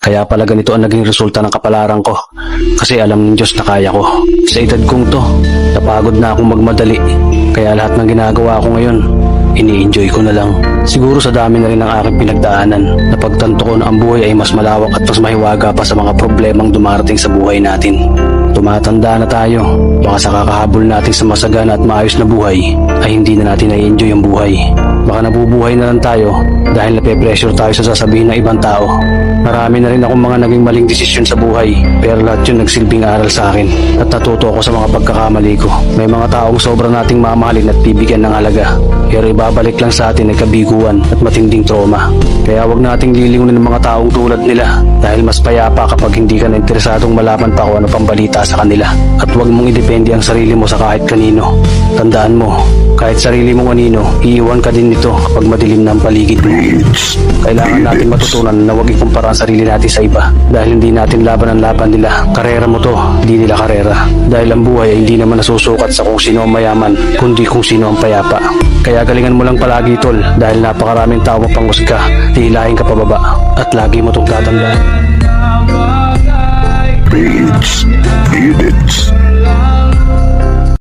Kaya pala ganito ang naging resulta ng kapalaran ko. Kasi alam ng Diyos na kaya ko. Sa edad kong to, napagod na akong magmadali. Kaya lahat ng ginagawa ko ngayon, ini-enjoy ko na lang. Siguro sa dami na rin ng aking pinagdaanan, napagtanto ko na ang buhay ay mas malawak at mas mahiwaga pa sa mga problemang dumarating sa buhay natin. Tumatanda na tayo, baka sa kakahabol natin sa masagana at maayos na buhay, ay hindi na natin na-enjoy ang buhay. Baka nabubuhay na lang tayo dahil nape-pressure tayo sa sasabihin ng ibang tao. Marami na rin akong mga naging maling desisyon sa buhay, pero lahat yun nagsilbing aral sa akin at natuto ako sa mga pagkakamali ko. May mga taong sobra nating mamahalin at bibigyan ng halaga, pero ibabalik lang sa atin ay kabiguan at matinding trauma. Kaya wag nating liliwin ng mga taong tulad nila dahil mas payapa kapag hindi ka na interesadong malaman pa kung ano pang balita sa kanila. At wag mong idepende ang sarili mo sa kahit kanino. Tandaan mo, kahit sarili mong anino, iiwan ka din nito kapag madilim na ang paligid mo. Kailangan natin matutunan na wag ikumpara ang sarili natin sa iba dahil hindi natin laban ang laban nila. Karera mo to, hindi nila karera. Dahil ang buhay ay hindi naman nasusukat sa kung sino ang mayaman, kundi kung sino ang payapa. Kaya galingan mo lang palagi tol dahil napakaraming tao mapanghusga, hihilahin ka pababa at lagi mo itong tatandaan. Beats, beats.